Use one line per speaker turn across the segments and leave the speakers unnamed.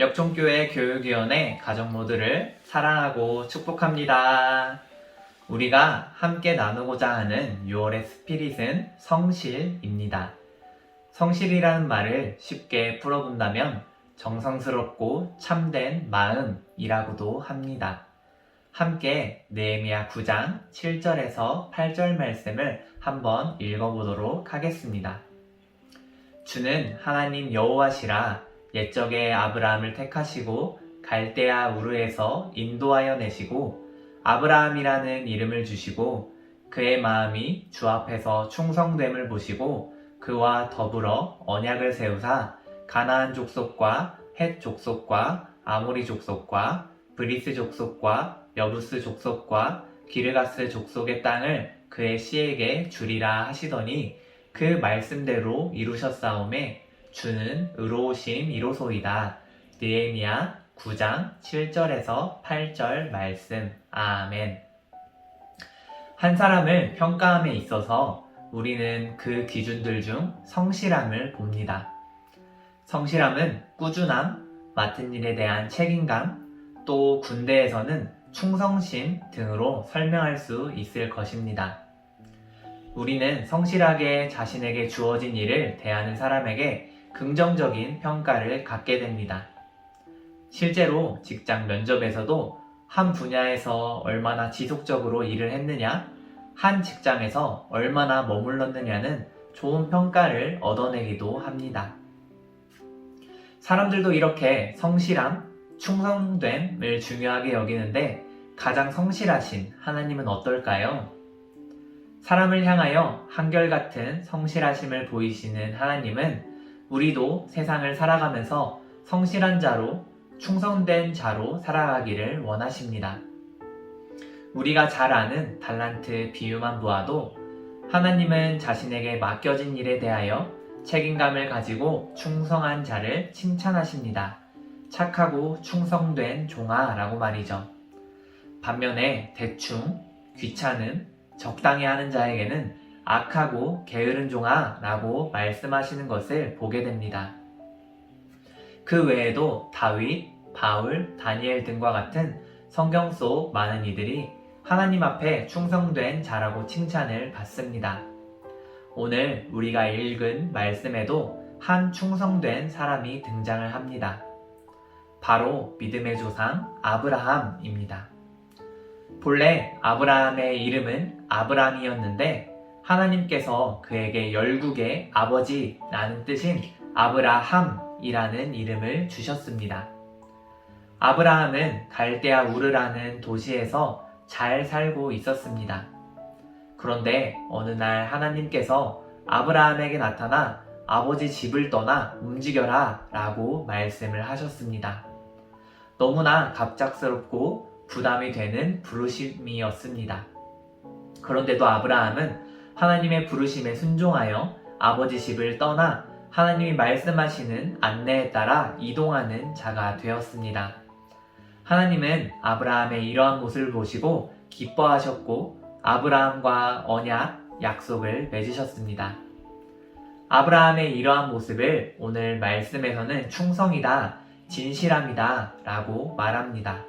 역종교회 교육위원회 가족 모두를 사랑하고 축복합니다. 우리가 함께 나누고자 하는 6월의 스피릿은 성실입니다. 성실이라는 말을 쉽게 풀어본다면 정성스럽고 참된 마음이라고도 합니다. 함께 느헤미야 9장 7절에서 8절 말씀을 한번 읽어보도록 하겠습니다. 주는 하나님 여호와시라. 옛적에 아브라함을 택하시고 갈대아 우르에서 인도하여 내시고 아브라함이라는 이름을 주시고 그의 마음이 주 앞에서 충성됨을 보시고 그와 더불어 언약을 세우사 가나안 족속과 헷 족속과 아모리 족속과 브리스 족속과 여부스 족속과 기르가스 족속의 땅을 그의 씨에게 주리라 하시더니 그 말씀대로 이루셨사오매 주는 의로우심 이로소이다. 느헤미야 9장 7절에서 8절 말씀. 아멘. 한 사람을 평가함에 있어서 우리는 그 기준들 중 성실함을 봅니다. 성실함은 꾸준함, 맡은 일에 대한 책임감, 또 군대에서는 충성심 등으로 설명할 수 있을 것입니다. 우리는 성실하게 자신에게 주어진 일을 대하는 사람에게 긍정적인 평가를 갖게 됩니다. 실제로 직장 면접에서도 한 분야에서 얼마나 지속적으로 일을 했느냐, 한 직장에서 얼마나 머물렀느냐는 좋은 평가를 얻어내기도 합니다. 사람들도 이렇게 성실함, 충성됨을 중요하게 여기는데 가장 성실하신 하나님은 어떨까요? 사람을 향하여 한결같은 성실하심을 보이시는 하나님은 우리도 세상을 살아가면서 성실한 자로, 충성된 자로 살아가기를 원하십니다. 우리가 잘 아는 달란트 비유만 보아도 하나님은 자신에게 맡겨진 일에 대하여 책임감을 가지고 충성한 자를 칭찬하십니다. 착하고 충성된 종아라고 말이죠. 반면에 대충, 귀찮음, 적당히 하는 자에게는 악하고 게으른 종아 라고 말씀하시는 것을 보게 됩니다. 그 외에도 다윗, 바울, 다니엘 등과 같은 성경 속 많은 이들이 하나님 앞에 충성된 자라고 칭찬을 받습니다. 오늘 우리가 읽은 말씀에도 한 충성된 사람이 등장을 합니다. 바로 믿음의 조상 아브라함입니다. 본래 아브라함의 이름은 아브람이었는데 하나님께서 그에게 열국의 아버지라는 뜻인 아브라함이라는 이름을 주셨습니다. 아브라함은 갈대아 우르라는 도시에서 잘 살고 있었습니다. 그런데 어느 날 하나님께서 아브라함에게 나타나 아버지 집을 떠나 움직여라 라고 말씀을 하셨습니다. 너무나 갑작스럽고 부담이 되는 부르심이었습니다. 그런데도 아브라함은 하나님의 부르심에 순종하여 아버지 집을 떠나 하나님이 말씀하시는 안내에 따라 이동하는 자가 되었습니다. 하나님은 아브라함의 이러한 모습을 보시고 기뻐하셨고 아브라함과 언약, 약속을 맺으셨습니다. 아브라함의 이러한 모습을 오늘 말씀에서는 충성이다, 진실함이다 라고 말합니다.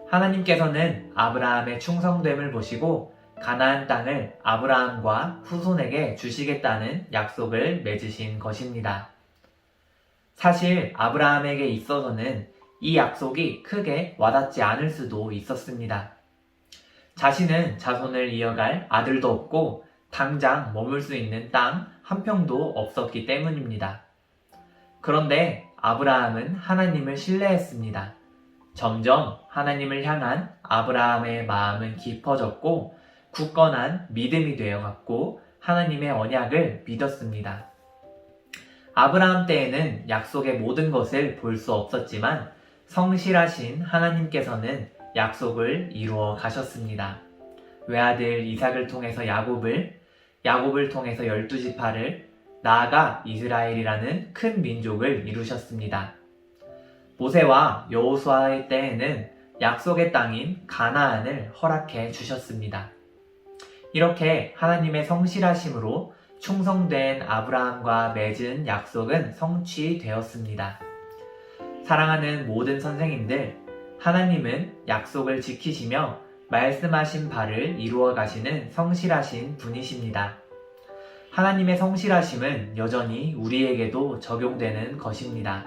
하나님께서는 아브라함의 충성됨을 보시고 가나안 땅을 아브라함과 후손에게 주시겠다는 약속을 맺으신 것입니다. 사실 아브라함에게 있어서는 이 약속이 크게 와닿지 않을 수도 있었습니다. 자신은 자손을 이어갈 아들도 없고 당장 머물 수 있는 땅 한 평도 없었기 때문입니다. 그런데 아브라함은 하나님을 신뢰했습니다. 점점 하나님을 향한 아브라함의 마음은 깊어졌고 굳건한 믿음이 되어갔고 하나님의 언약을 믿었습니다. 아브라함 때에는 약속의 모든 것을 볼 수 없었지만 성실하신 하나님께서는 약속을 이루어 가셨습니다. 외아들 이삭을 통해서 야곱을 통해서 12지파를, 나아가 이스라엘이라는 큰 민족을 이루셨습니다. 모세와 여호수아의 때에는 약속의 땅인 가나안을 허락해 주셨습니다. 이렇게 하나님의 성실하심으로 충성된 아브라함과 맺은 약속은 성취되었습니다. 사랑하는 모든 선생님들, 하나님은 약속을 지키시며 말씀하신 바를 이루어 가시는 성실하신 분이십니다. 하나님의 성실하심은 여전히 우리에게도 적용되는 것입니다.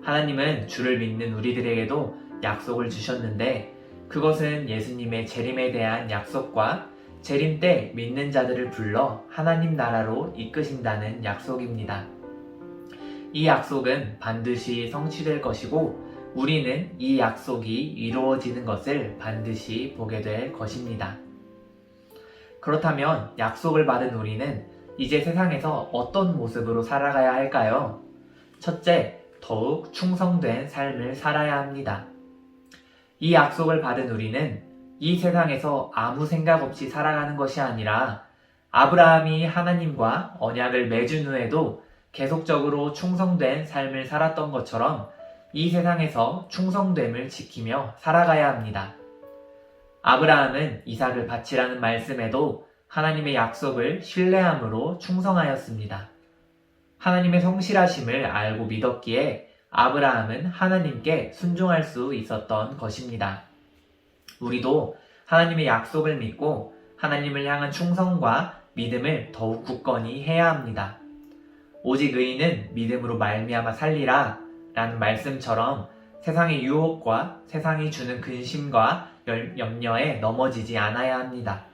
하나님은 주를 믿는 우리들에게도 약속을 주셨는데 그것은 예수님의 재림에 대한 약속과 재림 때 믿는 자들을 불러 하나님 나라로 이끄신다는 약속입니다. 이 약속은 반드시 성취될 것이고 우리는 이 약속이 이루어지는 것을 반드시 보게 될 것입니다. 그렇다면 약속을 받은 우리는 이제 세상에서 어떤 모습으로 살아가야 할까요? 첫째, 더욱 충성된 삶을 살아야 합니다. 이 약속을 받은 우리는 이 세상에서 아무 생각 없이 살아가는 것이 아니라 아브라함이 하나님과 언약을 맺은 후에도 계속적으로 충성된 삶을 살았던 것처럼 이 세상에서 충성됨을 지키며 살아가야 합니다. 아브라함은 이삭을 바치라는 말씀에도 하나님의 약속을 신뢰함으로 충성하였습니다. 하나님의 성실하심을 알고 믿었기에 아브라함은 하나님께 순종할 수 있었던 것입니다. 우리도 하나님의 약속을 믿고 하나님을 향한 충성과 믿음을 더욱 굳건히 해야 합니다. 오직 의인은 믿음으로 말미암아 살리라 라는 말씀처럼 세상의 유혹과 세상이 주는 근심과 염려에 넘어지지 않아야 합니다.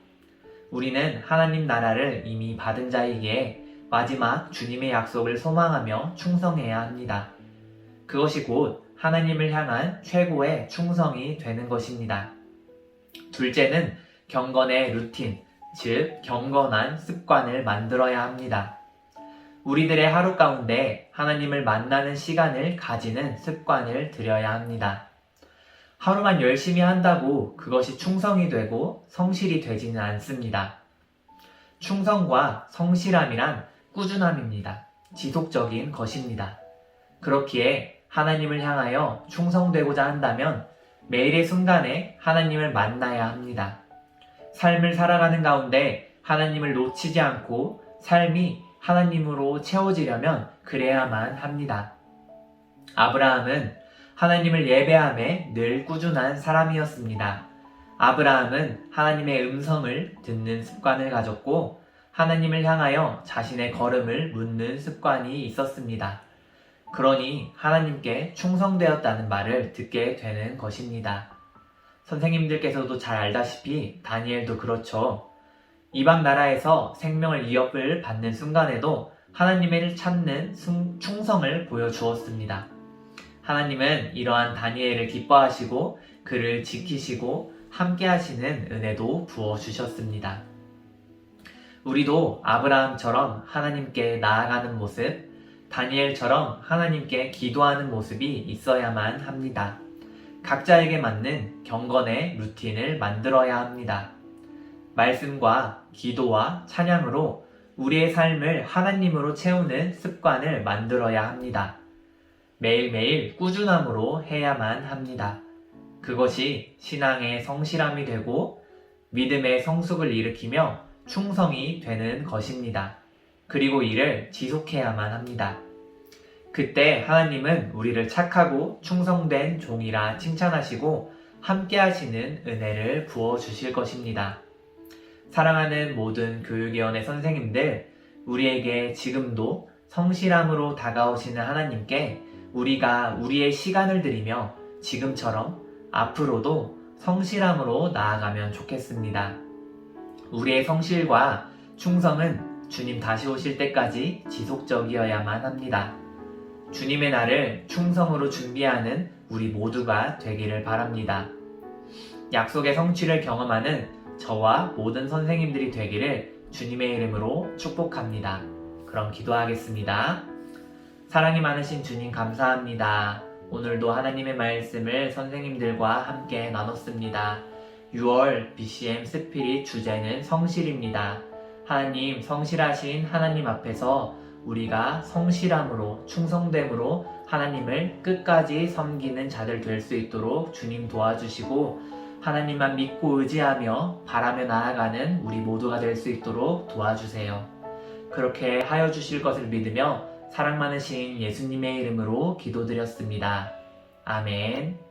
우리는 하나님 나라를 이미 받은 자이기에 마지막 주님의 약속을 소망하며 충성해야 합니다. 그것이 곧 하나님을 향한 최고의 충성이 되는 것입니다. 둘째는 경건의 루틴, 즉 경건한 습관을 만들어야 합니다. 우리들의 하루 가운데 하나님을 만나는 시간을 가지는 습관을 들여야 합니다. 하루만 열심히 한다고 그것이 충성이 되고 성실이 되지는 않습니다. 충성과 성실함이란 꾸준함입니다. 지속적인 것입니다. 그렇기에 하나님을 향하여 충성되고자 한다면 매일의 순간에 하나님을 만나야 합니다. 삶을 살아가는 가운데 하나님을 놓치지 않고 삶이 하나님으로 채워지려면 그래야만 합니다. 아브라함은 하나님을 예배함에 늘 꾸준한 사람이었습니다. 아브라함은 하나님의 음성을 듣는 습관을 가졌고 하나님을 향하여 자신의 걸음을 묻는 습관이 있었습니다. 그러니 하나님께 충성되었다는 말을 듣게 되는 것입니다. 선생님들께서도 잘 알다시피 다니엘도 그렇죠. 이방 나라에서 생명을 위협을 받는 순간에도 하나님을 찾는 충성을 보여주었습니다. 하나님은 이러한 다니엘을 기뻐하시고 그를 지키시고 함께 하시는 은혜도 부어주셨습니다. 우리도 아브라함처럼 하나님께 나아가는 모습, 다니엘처럼 하나님께 기도하는 모습이 있어야만 합니다. 각자에게 맞는 경건의 루틴을 만들어야 합니다. 말씀과 기도와 찬양으로 우리의 삶을 하나님으로 채우는 습관을 만들어야 합니다. 매일매일 꾸준함으로 해야만 합니다. 그것이 신앙의 성실함이 되고 믿음의 성숙을 일으키며 충성이 되는 것입니다. 그리고 이를 지속해야만 합니다. 그때 하나님은 우리를 착하고 충성된 종이라 칭찬하시고 함께 하시는 은혜를 부어주실 것입니다. 사랑하는 모든 교육위원회 선생님들, 우리에게 지금도 성실함으로 다가오시는 하나님께 우리가 우리의 시간을 드리며 지금처럼 앞으로도 성실함으로 나아가면 좋겠습니다. 우리의 성실과 충성은 주님 다시 오실 때까지 지속적이어야만 합니다. 주님의 날을 충성으로 준비하는 우리 모두가 되기를 바랍니다. 약속의 성취를 경험하는 저와 모든 선생님들이 되기를 주님의 이름으로 축복합니다. 그럼 기도하겠습니다. 사랑이 많으신 주님 감사합니다. 오늘도 하나님의 말씀을 선생님들과 함께 나눴습니다. 6월 BCM 스피릿 주제는 성실입니다. 하나님, 성실하신 하나님 앞에서 우리가 성실함으로 충성됨으로 하나님을 끝까지 섬기는 자들 될 수 있도록 주님 도와주시고 하나님만 믿고 의지하며 바라며 나아가는 우리 모두가 될 수 있도록 도와주세요. 그렇게 하여 주실 것을 믿으며 사랑 많으신 예수님의 이름으로 기도드렸습니다. 아멘.